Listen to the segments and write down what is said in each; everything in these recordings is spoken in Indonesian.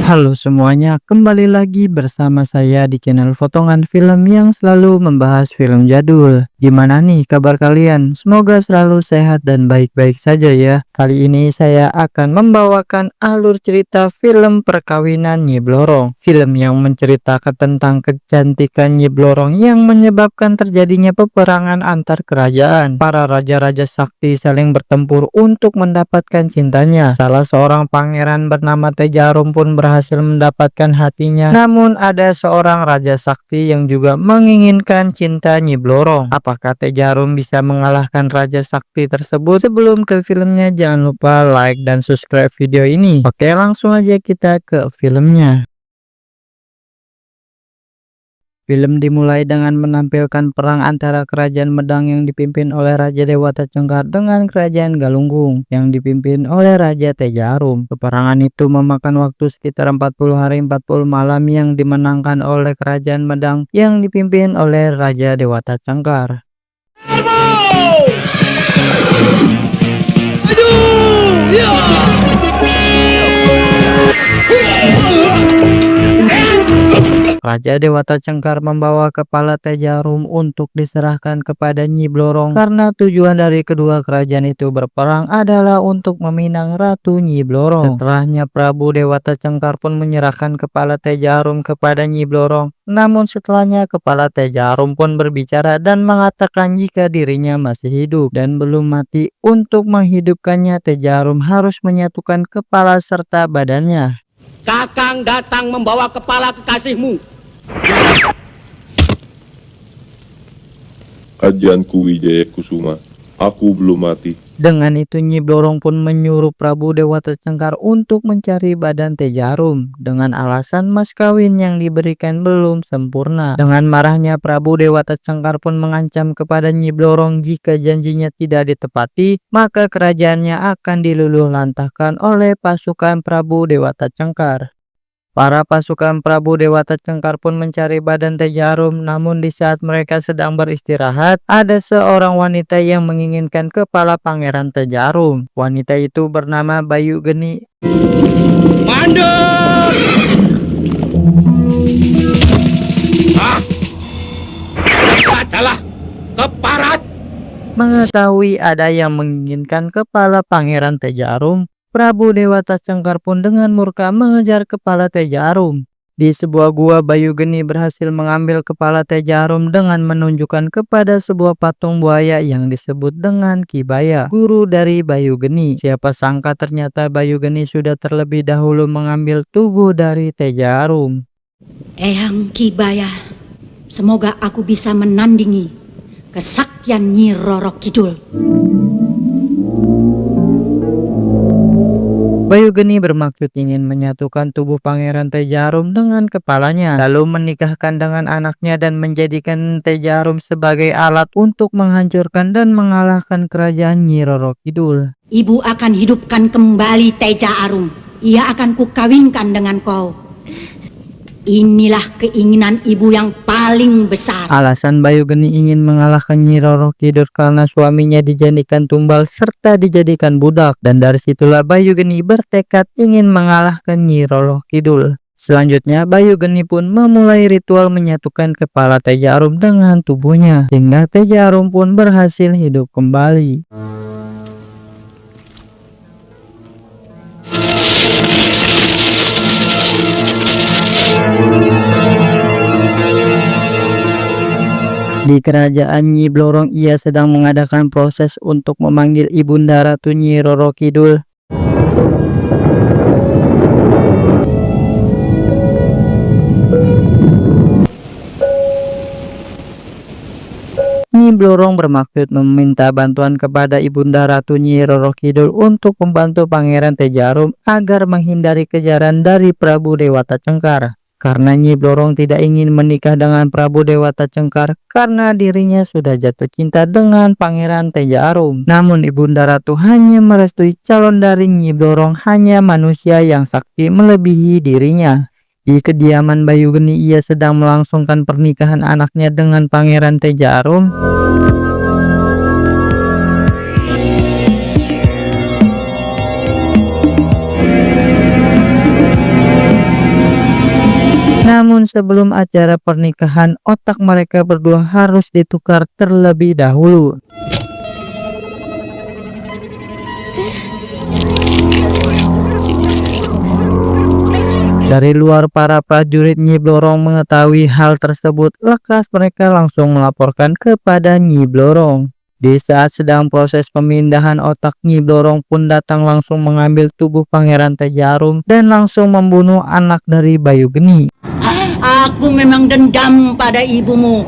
Halo semuanya, kembali lagi bersama saya di channel Potongan Film yang selalu membahas film jadul. Gimana nih kabar kalian? Semoga selalu sehat dan baik-baik saja ya. Kali ini saya akan membawakan alur cerita film perkawinan Nyi Blorong. Film yang menceritakan tentang kecantikan Nyi Blorong yang menyebabkan terjadinya peperangan antar kerajaan. Para raja-raja sakti saling bertempur untuk mendapatkan cintanya. Salah seorang pangeran bernama Tejarum pun berhasil mendapatkan hatinya. Namun ada seorang raja sakti yang juga menginginkan cinta Nyi Blorong. Apakah Tejarum bisa mengalahkan raja sakti tersebut? Sebelum ke filmnya jangan lupa like dan subscribe video ini. Oke, langsung aja kita ke filmnya. Film dimulai dengan menampilkan perang antara kerajaan Medang yang dipimpin oleh Raja Dewata Cengkar dengan kerajaan Galunggung yang dipimpin oleh Raja Tejarum. Peperangan itu memakan waktu sekitar 40 hari 40 malam yang dimenangkan oleh kerajaan Medang yang dipimpin oleh Raja Dewata Cengkar. Raja Dewata Cengkar membawa kepala Tejarum untuk diserahkan kepada Nyi Blorong karena tujuan dari kedua kerajaan itu berperang adalah untuk meminang Ratu Nyi Blorong. Setelahnya Prabu Dewata Cengkar pun menyerahkan kepala Tejarum kepada Nyi Blorong. Namun setelahnya kepala Tejarum pun berbicara dan mengatakan jika dirinya masih hidup dan belum mati, untuk menghidupkannya Tejarum harus menyatukan kepala serta badannya. Kakang datang membawa kepala kekasihmu. Ajanku Wijaya Kusuma, aku belum mati. Dengan itu Nyi Blorong pun menyuruh Prabu Dewata Cengkar untuk mencari badan Tejarum dengan alasan mas kawin yang diberikan belum sempurna. Dengan marahnya Prabu Dewata Cengkar pun mengancam kepada Nyi Blorong jika janjinya tidak ditepati, maka kerajaannya akan diluluh lantahkan oleh pasukan Prabu Dewata Cengkar. Para pasukan Prabu Dewata Cengkar pun mencari badan Tejarum, namun di saat mereka sedang beristirahat, ada seorang wanita yang menginginkan kepala Pangeran Tejarum. Wanita itu bernama Bayu Geni. Mandor! Adalah keparat. Mengetahui ada yang menginginkan kepala Pangeran Tejarum, Prabu Dewata Cengkar pun dengan murka mengejar kepala Tejarum. Di sebuah gua, Bayu Geni berhasil mengambil kepala Tejarum dengan menunjukkan kepada sebuah patung buaya yang disebut dengan Kibaya, guru dari Bayu Geni. Siapa sangka ternyata Bayu Geni sudah terlebih dahulu mengambil tubuh dari Tejarum. Eyang Kibaya, semoga aku bisa menandingi kesaktian Nyi Roro Kidul. Bayu Geni bermaksud ingin menyatukan tubuh Pangeran Tejarum dengan kepalanya, lalu menikahkan dengan anaknya dan menjadikan Tejarum sebagai alat untuk menghancurkan dan mengalahkan kerajaan Nyi Roro Kidul. Ibu akan hidupkan kembali Tejarum. Ia akan kukawinkan dengan kau. Inilah keinginan ibu yang paling besar. Alasan Bayu Geni ingin mengalahkan Nyi Roro Kidul karena suaminya dijadikan tumbal serta dijadikan budak, dan dari situlah Bayu Geni bertekad ingin mengalahkan Nyi Roro Kidul. Selanjutnya Bayu Geni pun memulai ritual menyatukan kepala Tejarum dengan tubuhnya, hingga Tejarum pun berhasil hidup kembali. Di kerajaan Nyi Blorong, ia sedang mengadakan proses untuk memanggil Ibunda Ratu Nyi Roro Kidul. Nyi Blorong bermaksud meminta bantuan kepada Ibunda Ratu Nyi Roro Kidul untuk membantu Pangeran Tejarum agar menghindari kejaran dari Prabu Dewata Cengkar. karena Nyi Blorong tidak ingin menikah dengan Prabu Dewata Cengkar karena dirinya sudah jatuh cinta dengan Pangeran Teja Arum. Namun Ibunda Ratu hanya merestui calon dari Nyi Blorong hanya manusia yang sakti melebihi dirinya. Di kediaman Bayu Geni ia sedang melangsungkan pernikahan anaknya dengan Pangeran Teja Arum. Namun sebelum acara pernikahan, otak mereka berdua harus ditukar terlebih dahulu. Dari luar, para prajurit Nyi Blorong mengetahui hal tersebut. Lekas mereka langsung melaporkan kepada Nyi Blorong. Di saat sedang proses pemindahan, otak Nyi Blorong pun datang langsung mengambil tubuh Pangeran Teja Arum dan langsung membunuh anak dari Bayu Geni. Aku memang dendam pada ibumu.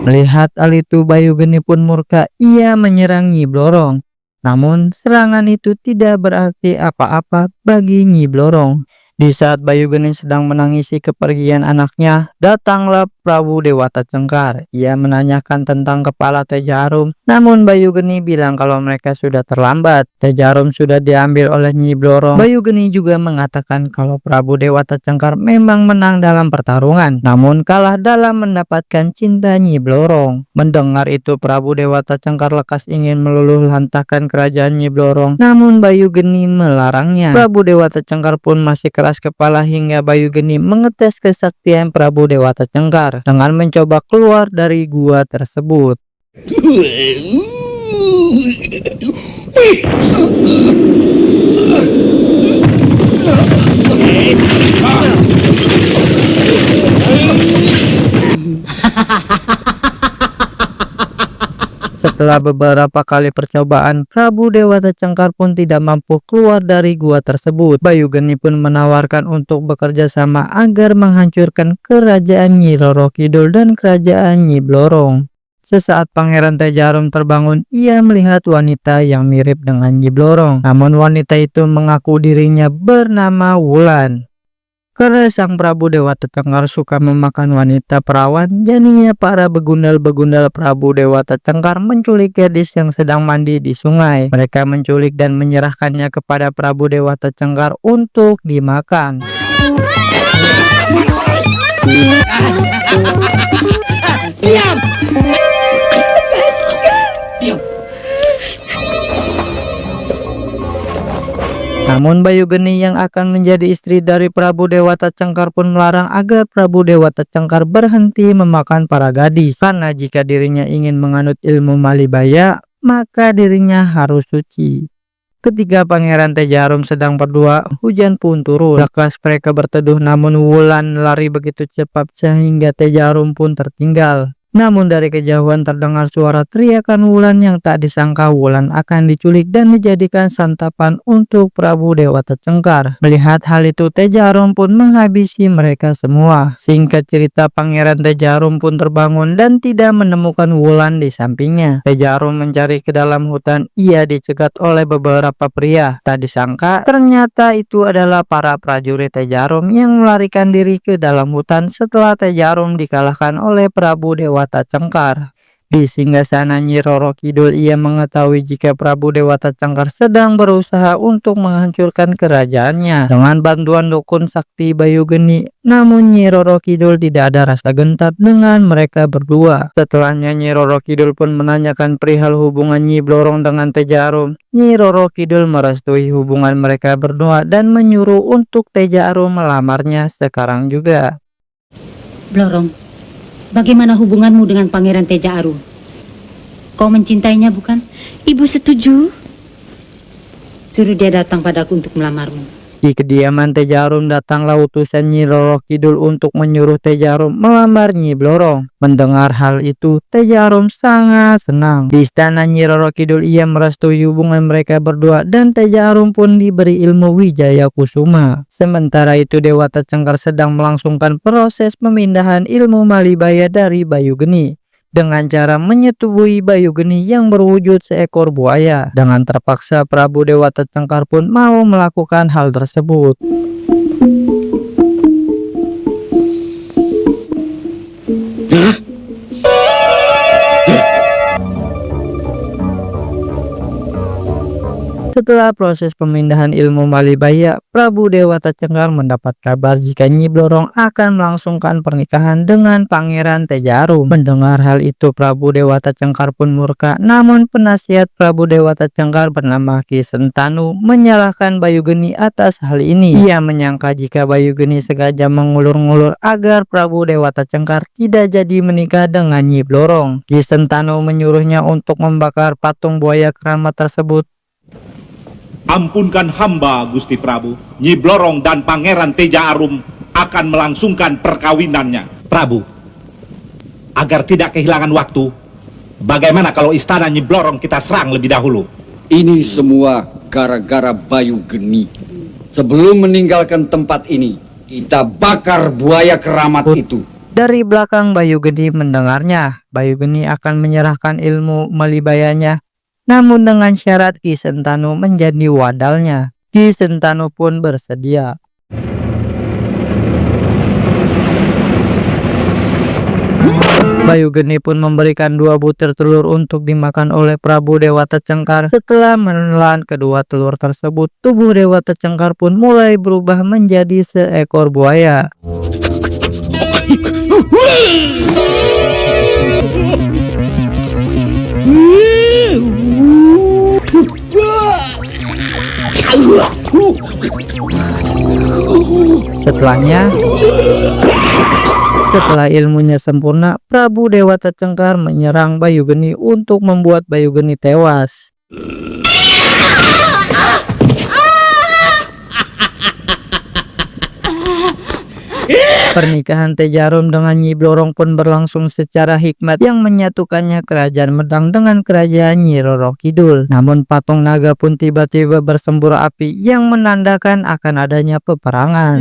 Melihat hal itu, Bayu Geni pun murka. Ia menyerang Nyi Blorong. Namun serangan itu tidak berarti apa-apa bagi Nyi Blorong. Di saat Bayu Geni sedang menangisi kepergian anaknya, datanglah Prabu Dewata Cengkar. Ia menanyakan tentang kepala Teja Arum. Namun Bayu Geni bilang kalau mereka sudah terlambat. Teja Arum sudah diambil oleh Nyi Blorong. Bayu Geni juga mengatakan kalau Prabu Dewata Cengkar memang menang dalam pertarungan, namun kalah dalam mendapatkan cinta Nyi Blorong. Mendengar itu, Prabu Dewata Cengkar lekas ingin meluluh lantahkan kerajaan Nyi Blorong, namun Bayu Geni melarangnya. Prabu Dewata Cengkar pun masih keras kepala hingga Bayu Geni mengetes kesaktian Prabu Dewata Cengkar dengan mencoba keluar dari gua tersebut. Setelah beberapa kali percobaan, Prabu Dewata Cengkar pun tidak mampu keluar dari gua tersebut. Bayu Geni pun menawarkan untuk bekerja sama agar menghancurkan kerajaan Nyi Roro Kidul dan kerajaan Nyi Blorong. Sesaat Pangeran Teja Arum terbangun, ia melihat wanita yang mirip dengan Nyi Blorong. Namun wanita itu mengaku dirinya bernama Wulan. Karena sang Prabu Dewata Cengkar suka memakan wanita perawan, jadinya para begundal-begundal Prabu Dewata Cengkar menculik gadis yang sedang mandi di sungai. Mereka menculik dan menyerahkannya kepada Prabu Dewata Cengkar untuk dimakan. Diam! Namun Bayu Geni yang akan menjadi istri dari Prabu Dewata Cengkar pun melarang agar Prabu Dewata Cengkar berhenti memakan para gadis. Karena jika dirinya ingin menganut ilmu Malibaya, maka dirinya harus suci. Ketika Pangeran Teja Arum sedang berdua, hujan pun turun. Lekas mereka berteduh, namun Wulan lari begitu cepat sehingga Teja Arum pun tertinggal. Namun dari kejauhan terdengar suara teriakan Wulan yang tak disangka Wulan akan diculik dan dijadikan santapan untuk Prabu Dewata Cengkar. Melihat hal itu, Teja Arum pun menghabisi mereka semua. Singkat cerita, Pangeran Teja Arum pun terbangun dan tidak menemukan Wulan di sampingnya. Teja Arum mencari ke dalam hutan. Ia dicegat oleh beberapa pria. Tak disangka ternyata itu adalah para prajurit Teja Arum yang melarikan diri ke dalam hutan setelah Teja Arum dikalahkan oleh Prabu Dewata Cengkar. Di singgasana Nyi Roro Kidul, ia mengetahui jika Prabu Dewata Cengkar sedang berusaha untuk menghancurkan kerajaannya dengan bantuan dukun sakti Bayu Geni. Namun Nyi Roro Kidul tidak ada rasa gentar dengan mereka berdua. Setelahnya Nyi Roro Kidul pun menanyakan perihal hubungan Nyi Blorong dengan Teja Arum. Nyi Roro Kidul merestui hubungan mereka berdua dan menyuruh untuk Teja Arum melamarnya sekarang juga. Blorong, bagaimana hubunganmu dengan Pangeran Teja Arum? Kau mencintainya, bukan? Ibu setuju. Suruh dia datang padaku untuk melamarmu. Di kediaman Teja Arum datanglah utusan Nyi Roro Kidul untuk menyuruh Teja Arum melamar Nyi Blorong. Mendengar hal itu, Teja Arum sangat senang. Di istana Nyi Roro Kidul, ia merestui hubungan mereka berdua dan Teja Arum pun diberi ilmu Wijaya Kusuma. Sementara itu Dewata Cengkar sedang melangsungkan proses pemindahan ilmu Malibaya dari Bayu Geni. dengan cara menyetubuhi Bayu Geni yang berwujud seekor buaya. Dengan terpaksa Prabu Dewata Cengkar pun mau melakukan hal tersebut. Setelah proses pemindahan ilmu Malibaya, Prabu Dewata Cengkar mendapat kabar jika Nyi Blorong akan melangsungkan pernikahan dengan Pangeran Tejarum. Mendengar hal itu, Prabu Dewata Cengkar pun murka. Namun penasihat Prabu Dewata Cengkar bernama Ki Sentanu menyalahkan Bayu Geni atas hal ini. Ia menyangka jika Bayu Geni sengaja mengulur-ngulur agar Prabu Dewata Cengkar tidak jadi menikah dengan Nyi Blorong. Ki Sentanu menyuruhnya untuk membakar patung buaya keramat tersebut. Ampunkan hamba, Gusti Prabu. Nyi Blorong dan Pangeran Teja Arum akan melangsungkan perkawinannya. Prabu, agar tidak kehilangan waktu, bagaimana kalau istana Nyi Blorong kita serang lebih dahulu? Ini semua gara-gara Bayu Geni. Sebelum meninggalkan tempat ini, kita bakar buaya keramat itu. Dari belakang Bayu Geni mendengarnya, Bayu Geni akan menyerahkan ilmu Malibayanya. Namun dengan syarat Ki Sentanu menjadi wadalnya. Ki Sentanu pun bersedia. Bayu Geni pun memberikan 2 butir telur untuk dimakan oleh Prabu Dewata Cengkar. Setelah menelan kedua telur tersebut, tubuh Dewata Cengkar pun mulai berubah menjadi seekor buaya. Setelah ilmunya sempurna, Prabu Dewata Cengkar menyerang Bayu Geni untuk membuat Bayu Geni tewas. Pernikahan Tejarum dengan Nyi Blorong pun berlangsung secara hikmat yang menyatukannya Kerajaan Medang dengan Kerajaan Nyi Roro Kidul. Namun patung naga pun tiba-tiba bersembur api yang menandakan akan adanya peperangan.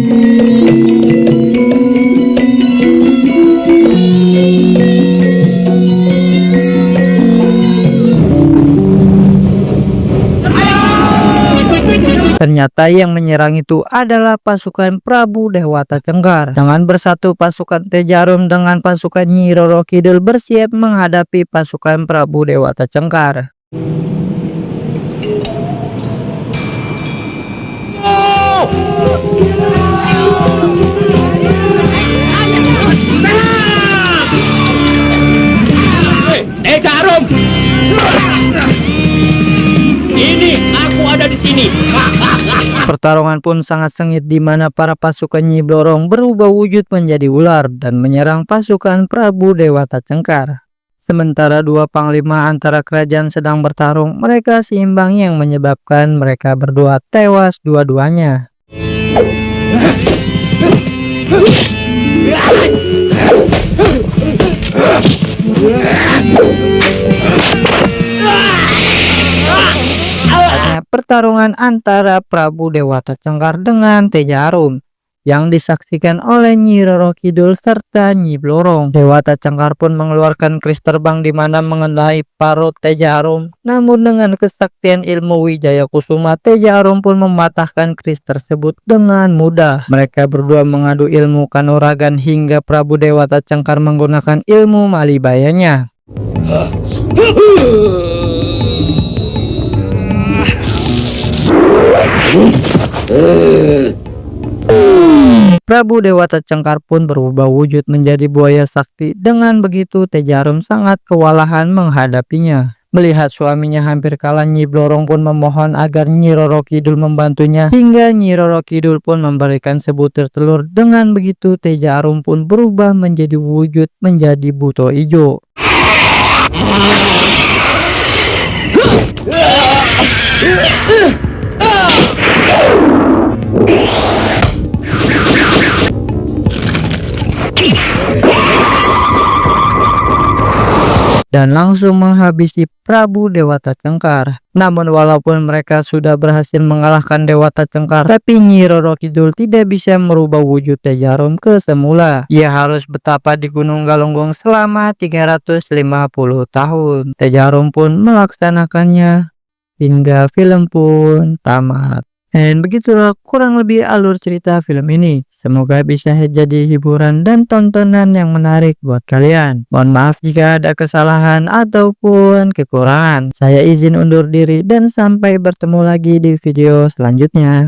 Ternyata yang menyerang itu adalah pasukan Prabu Dewata Cengkar. Dengan bersatu pasukan Tejarum dengan pasukan Nyi Roro Kidul bersiap menghadapi pasukan Prabu Dewata Cengkar. Teja Arum! Ini aku ada di sini. Pertarungan pun sangat sengit di mana para pasukan Nyi Blorong berubah wujud menjadi ular dan menyerang pasukan Prabu Dewata Cengkar. Sementara 2 panglima antara kerajaan sedang bertarung, mereka seimbang yang menyebabkan mereka berdua tewas dua-duanya. Pertarungan antara Prabu Dewata Cengkar dengan Tejarum yang disaksikan oleh Nyi Roro Kidul serta Nyi Blorong. Dewata Cengkar pun mengeluarkan keris terbang di mana mengenai parut Tejarum. Namun dengan kesaktian ilmu Wijaya Kusuma, Tejarum pun mematahkan keris tersebut dengan mudah. Mereka berdua mengadu ilmu kanuragan hingga Prabu Dewata Cengkar menggunakan ilmu Malibayanya. Prabu Dewata Cengkar pun berubah wujud menjadi buaya sakti. Dengan begitu Tejarum sangat kewalahan menghadapinya. Melihat suaminya hampir kalah, Nyi Blorong pun memohon agar Nyi Roro Kidul membantunya. Hingga Nyi Roro Kidul pun memberikan sebutir telur. Dengan begitu Tejarum pun berubah menjadi wujud menjadi buto ijo. Dan langsung menghabisi Prabu Dewata Cengkar. Namun walaupun mereka sudah berhasil mengalahkan Dewata Cengkar, tapi Nyi Roro Kidul tidak bisa merubah wujud Tejarum ke semula. Ia harus betapa di Gunung Galunggung selama 350 tahun. Tejarum pun melaksanakannya hingga film pun tamat. Dan begitulah kurang lebih alur cerita film ini. Semoga bisa jadi hiburan dan tontonan yang menarik buat kalian. Mohon maaf jika ada kesalahan ataupun kekurangan. Saya izin undur diri dan sampai bertemu lagi di video selanjutnya.